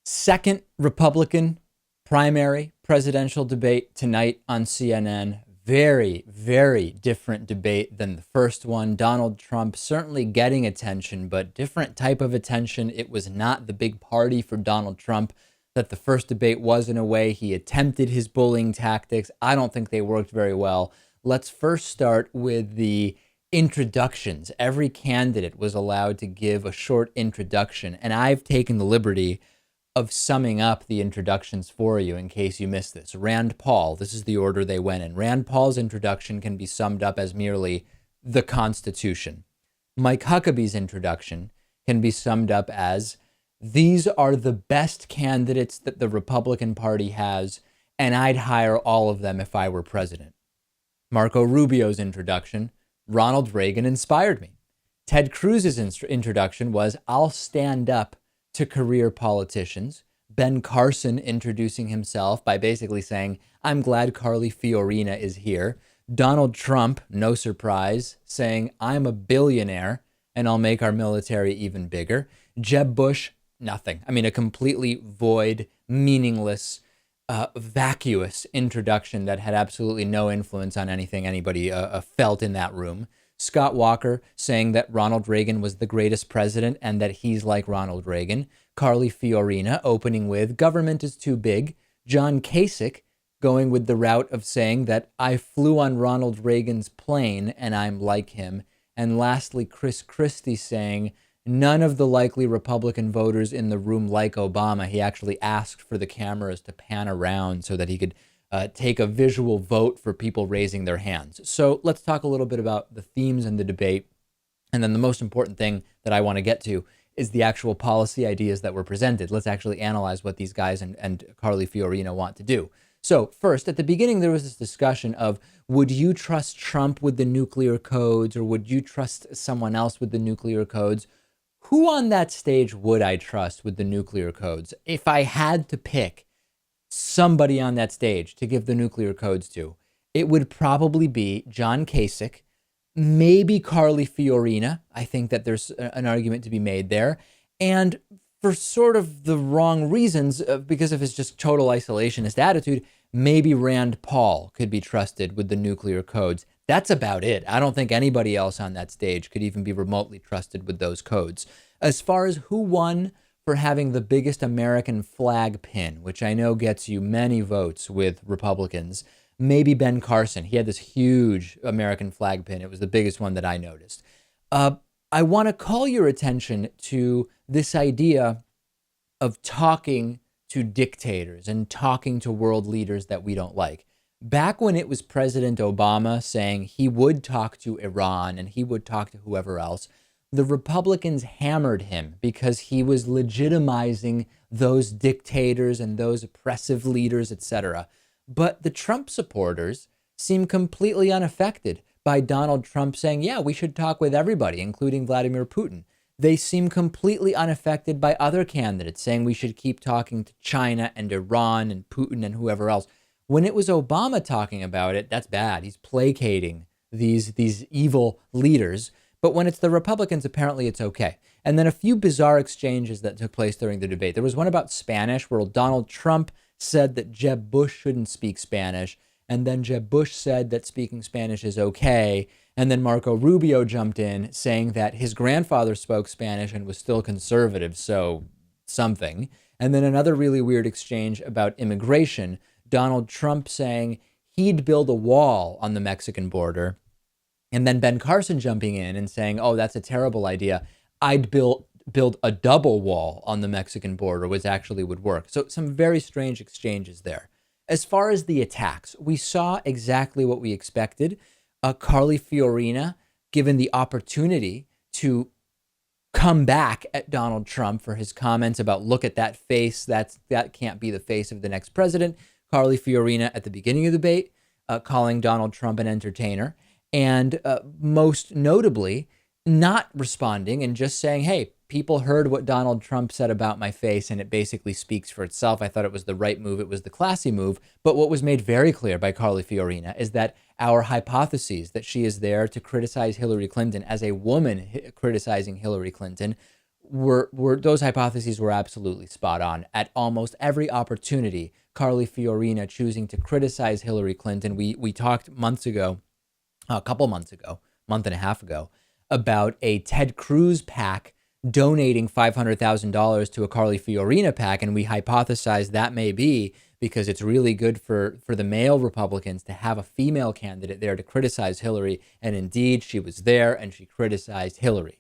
Second Republican primary presidential debate tonight on CNN. Very, very different debate than the first one. Donald Trump certainly getting attention, but different type of attention. It was not the big party for Donald Trump that the first debate was in a way. He attempted his bullying tactics. I don't think they worked very well. Let's first start with the introductions. Every candidate was allowed to give a short introduction, and I've taken the liberty of summing up the introductions for you in case you missed this. Rand Paul, this is the order they went in. Rand Paul's introduction can be summed up as merely the Constitution. Mike Huckabee's introduction can be summed up as these are the best candidates that the Republican Party has, and I'd hire all of them if I were president. Marco Rubio's introduction, Ronald Reagan inspired me. Ted Cruz's introduction was I'll stand up to career politicians. Ben Carson introducing himself by basically saying, I'm glad Carly Fiorina is here. Donald Trump, no surprise, saying, I'm a billionaire and I'll make our military even bigger. Jeb Bush, nothing. I mean, a completely void, meaningless, vacuous introduction that had absolutely no influence on anything anybody felt in that room. Scott Walker saying that Ronald Reagan was the greatest president and that he's like Ronald Reagan. Carly Fiorina opening with government is too big. John Kasich going with the route of saying that I flew on Ronald Reagan's plane and I'm like him. And lastly, Chris Christie saying none of the likely Republican voters in the room like Obama. He actually asked for the cameras to pan around so that he could take a visual vote for people raising their hands. So let's talk a little bit about the themes in the debate. And then the most important thing that I want to get to is the actual policy ideas that were presented. Let's actually analyze what these guys and Carly Fiorina want to do. So first, at the beginning, there was this discussion of, would you trust Trump with the nuclear codes or would you trust someone else with the nuclear codes? Who on that stage would I trust with the nuclear codes? If I had to pick somebody on that stage to give the nuclear codes to, it would probably be John Kasich, maybe Carly Fiorina. I think that there's an argument to be made there. And for sort of the wrong reasons, because of his just total isolationist attitude, maybe Rand Paul could be trusted with the nuclear codes. That's about it. I don't think anybody else on that stage could even be remotely trusted with those codes. As far as who won for having the biggest American flag pin, which I know gets you many votes with Republicans, maybe Ben Carson. He had this huge American flag pin. It was the biggest one that I noticed. I want to call your attention to this idea of talking to dictators and talking to world leaders that we don't like. Back when it was President Obama saying he would talk to Iran and he would talk to whoever else, the Republicans hammered him because he was legitimizing those dictators and those oppressive leaders, etc. But the Trump supporters seem completely unaffected by Donald Trump saying, yeah, we should talk with everybody, including Vladimir Putin. They seem completely unaffected by other candidates saying we should keep talking to China and Iran and Putin and whoever else. When it was Obama talking about it, that's bad. He's placating these evil leaders. But when it's the Republicans, apparently it's okay. And then a few bizarre exchanges that took place during the debate. There was one about Spanish where Donald Trump said that Jeb Bush shouldn't speak Spanish. And then Jeb Bush said that speaking Spanish is okay. And then Marco Rubio jumped in saying that his grandfather spoke Spanish and was still conservative, so something. And then another really weird exchange about immigration. Donald Trump saying he'd build a wall on the Mexican border. And then Ben Carson jumping in and saying, oh, that's a terrible idea. I'd build a double wall on the Mexican border, which actually would work. So some very strange exchanges there. As far as the attacks, we saw exactly what we expected. Carly Fiorina, given the opportunity to come back at Donald Trump for his comments about look at that face, that can't be the face of the next president. Carly Fiorina at the beginning of the debate calling Donald Trump an entertainer. And most notably, not responding and just saying, hey, people heard what Donald Trump said about my face, and it basically speaks for itself. I thought it was the right move. It was the classy move. But what was made very clear by Carly Fiorina is that our hypotheses that she is there to criticize Hillary Clinton as a woman criticizing Hillary Clinton were those hypotheses were absolutely spot on. At almost every opportunity, Carly Fiorina choosing to criticize Hillary Clinton. We talked months ago, a couple months ago, month and a half ago, about a Ted Cruz PAC donating $500,000 to a Carly Fiorina PAC, and we hypothesized that may be because it's really good for the male Republicans to have a female candidate there to criticize Hillary, and indeed she was there and she criticized Hillary.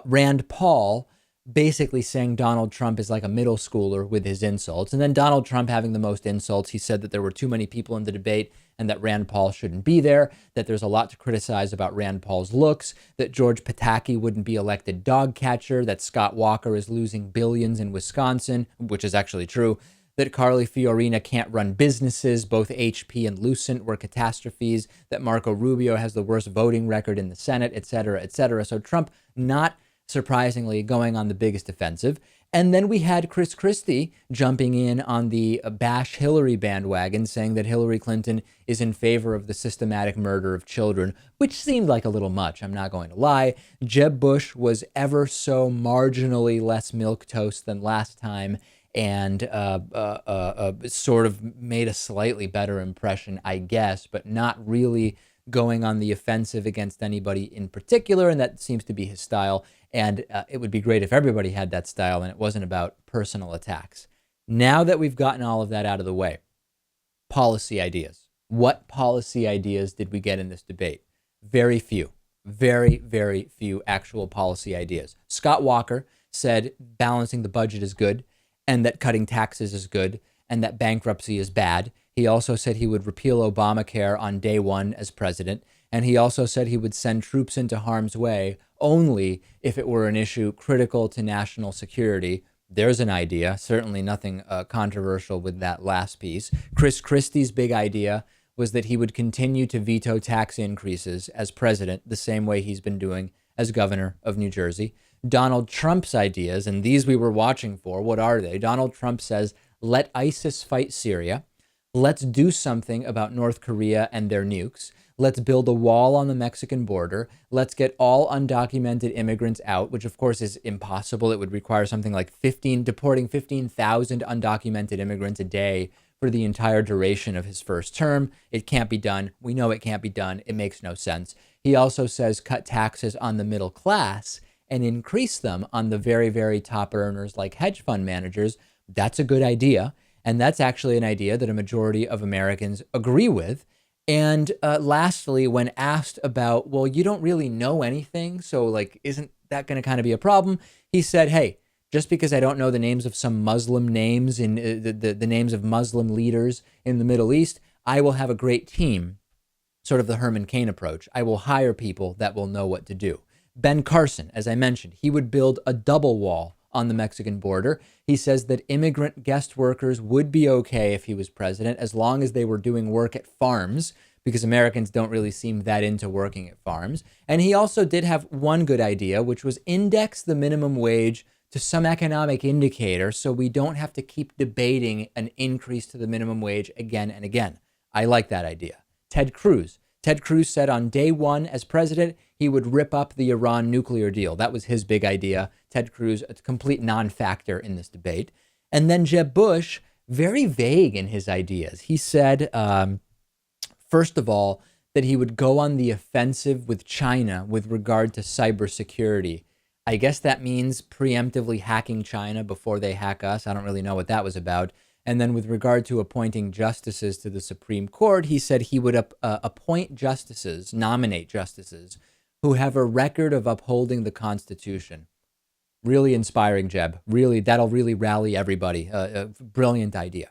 Rand Paul basically saying Donald Trump is like a middle schooler with his insults. And then Donald Trump having the most insults. He said that there were too many people in the debate and that Rand Paul shouldn't be there, that there's a lot to criticize about Rand Paul's looks, that George Pataki wouldn't be elected dog catcher, that Scott Walker is losing billions in Wisconsin, which is actually true, that Carly Fiorina can't run businesses, both HP and Lucent were catastrophes, that Marco Rubio has the worst voting record in the Senate, et cetera, et cetera. So Trump not surprisingly going on the biggest offensive. And then we had Chris Christie jumping in on the bash Hillary bandwagon, saying that Hillary Clinton is in favor of the systematic murder of children, which seemed like a little much, I'm not going to lie. Jeb Bush was ever so marginally less milquetoast than last time, and sort of made a slightly better impression, I guess, but not really going on the offensive against anybody in particular, and that seems to be his style. And it would be great if everybody had that style and it wasn't about personal attacks. Now that we've gotten all of that out of the way, policy ideas. What policy ideas did we get in this debate? Very few. Very, very few actual policy ideas. Scott Walker said balancing the budget is good, and that cutting taxes is good, and that bankruptcy is bad. He also said he would repeal Obamacare on day one as president. And he also said he would send troops into harm's way only if it were an issue critical to national security. There's an idea, certainly nothing controversial with that last piece. Chris Christie's big idea was that he would continue to veto tax increases as president, the same way he's been doing as governor of New Jersey. Donald Trump's ideas, and these we were watching for, what are they? Donald Trump says, let ISIS fight Syria. Let's do something about North Korea and their nukes. Let's build a wall on the Mexican border. Let's get all undocumented immigrants out, which of course is impossible. It would require something like deporting 15,000 undocumented immigrants a day for the entire duration of his first term. It can't be done. We know it can't be done. It makes no sense. He also says cut taxes on the middle class and increase them on the very, very top earners like hedge fund managers. That's a good idea. And that's actually an idea that a majority of Americans agree with. And lastly, when asked about, well, you don't really know anything, so like, isn't that going to kind of be a problem? He said, hey, just because I don't know the names of some Muslim names in the names of Muslim leaders in the Middle East, I will have a great team, sort of the Herman Cain approach. I will hire people that will know what to do. Ben Carson, as I mentioned, he would build a double wall on the Mexican border. He says that immigrant guest workers would be okay if he was president, as long as they were doing work at farms, because Americans don't really seem that into working at farms. And he also did have one good idea, which was index the minimum wage to some economic indicator so we don't have to keep debating an increase to the minimum wage again and again. I like that idea. Ted Cruz. Ted Cruz said on day one as president, he would rip up the Iran nuclear deal. That was his big idea. Ted Cruz, a complete non-factor in this debate. And then Jeb Bush, very vague in his ideas. He said, first of all, that he would go on the offensive with China with regard to cybersecurity. I guess that means preemptively hacking China before they hack us. I don't really know what that was about. And then with regard to appointing justices to the Supreme Court, he said he would appoint justices, nominate justices, who have a record of upholding the Constitution. Really inspiring, Jeb. Really, that'll really rally everybody. A brilliant idea.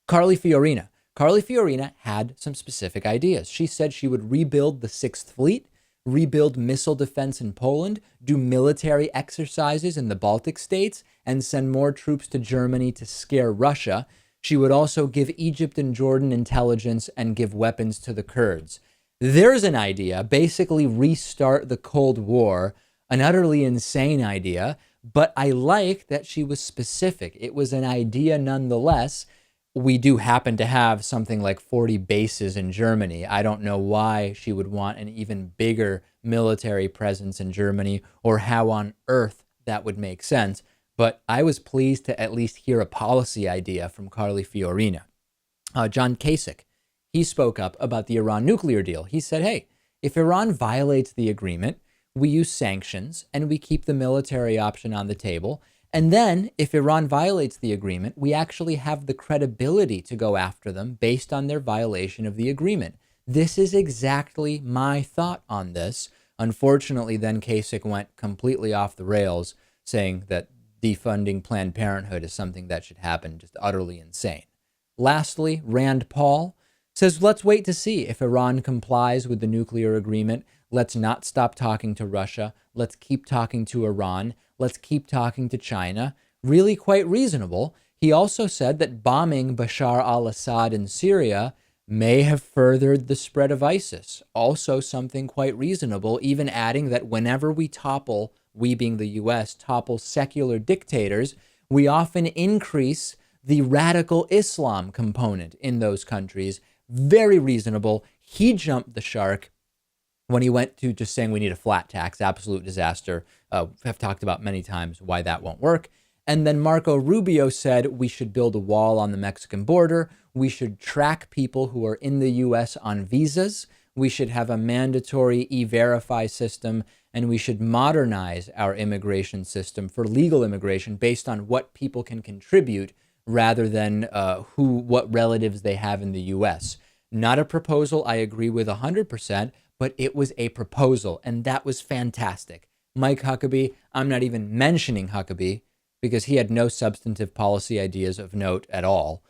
Carly Fiorina. Carly Fiorina had some specific ideas. She said she would rebuild the Sixth Fleet, rebuild missile defense in Poland, do military exercises in the Baltic states, and send more troops to Germany to scare Russia. She would also give Egypt and Jordan intelligence and give weapons to the Kurds. There's an idea, basically restart the Cold War, an utterly insane idea, but I like that she was specific. It was an idea nonetheless. We do happen to have something like 40 bases in Germany. I don't know why she would want an even bigger military presence in Germany, or how on earth that would make sense. But I was pleased to at least hear a policy idea from Carly Fiorina. John Kasich, he spoke up about the Iran nuclear deal. He said, hey, if Iran violates the agreement, we use sanctions and we keep the military option on the table. And then if Iran violates the agreement, we actually have the credibility to go after them based on their violation of the agreement. This is exactly my thought on this. Unfortunately, then Kasich went completely off the rails, saying that defunding Planned Parenthood is something that should happen, just utterly insane. Lastly, Rand Paul says, let's wait to see if Iran complies with the nuclear agreement. Let's not stop talking to Russia. Let's keep talking to Iran. Let's keep talking to China. Really quite reasonable. He also said that bombing Bashar al-Assad in Syria may have furthered the spread of ISIS. Also something quite reasonable, even adding that whenever we topple, we being the US, topple secular dictators, we often increase the radical Islam component in those countries. Very reasonable. He jumped the shark when he went to just saying we need a flat tax. Absolute disaster. I've talked about many times why that won't work. And then Marco Rubio said we should build a wall on the Mexican border. We should track people who are in the U.S. on visas. We should have a mandatory e-verify system, and we should modernize our immigration system for legal immigration based on what people can contribute rather than what relatives they have in the U.S. Not a proposal I agree with 100%, but it was a proposal, and that was fantastic. Mike Huckabee, I'm not even mentioning Huckabee because he had no substantive policy ideas of note at all,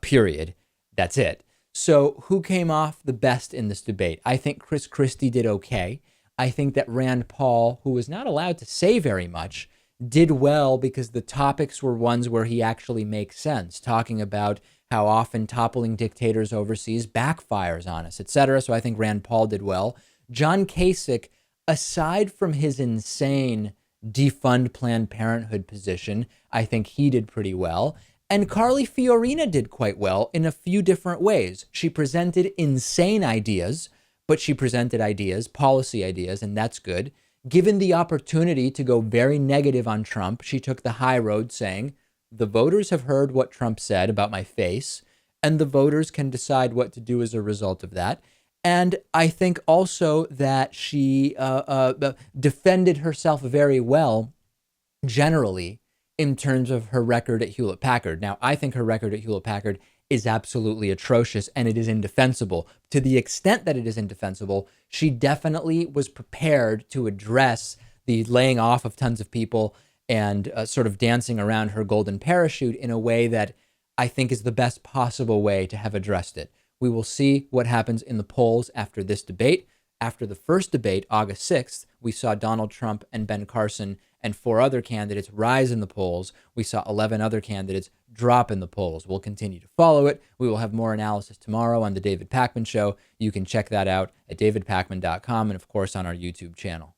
period. That's it. So who came off the best in this debate? I think Chris Christie did okay. I think that Rand Paul, who was not allowed to say very much, did well because the topics were ones where he actually makes sense, talking about how often toppling dictators overseas backfires on us, etc. So I think Rand Paul did well. John Kasich, aside from his insane defund Planned Parenthood position, I think he did pretty well. And Carly Fiorina did quite well in a few different ways. She presented insane ideas, but she presented ideas, policy ideas, and that's good. Given the opportunity to go very negative on Trump, she took the high road saying, the voters have heard what Trump said about my face, and the voters can decide what to do as a result of that. And I think also that she defended herself very well, generally, in terms of her record at Hewlett-Packard. Now, I think her record at Hewlett-Packard is absolutely atrocious, and it is indefensible. To the extent that it is indefensible, she definitely was prepared to address the laying off of tons of people and sort of dancing around her golden parachute in a way that I think is the best possible way to have addressed it. We will see what happens in the polls after this debate. After the first debate, August 6th, we saw Donald Trump and Ben Carson and 4 other candidates rise in the polls. We saw 11 other candidates drop in the polls. We'll continue to follow it. We will have more analysis tomorrow on The David Pakman Show. You can check that out at davidpakman.com and, of course, on our YouTube channel.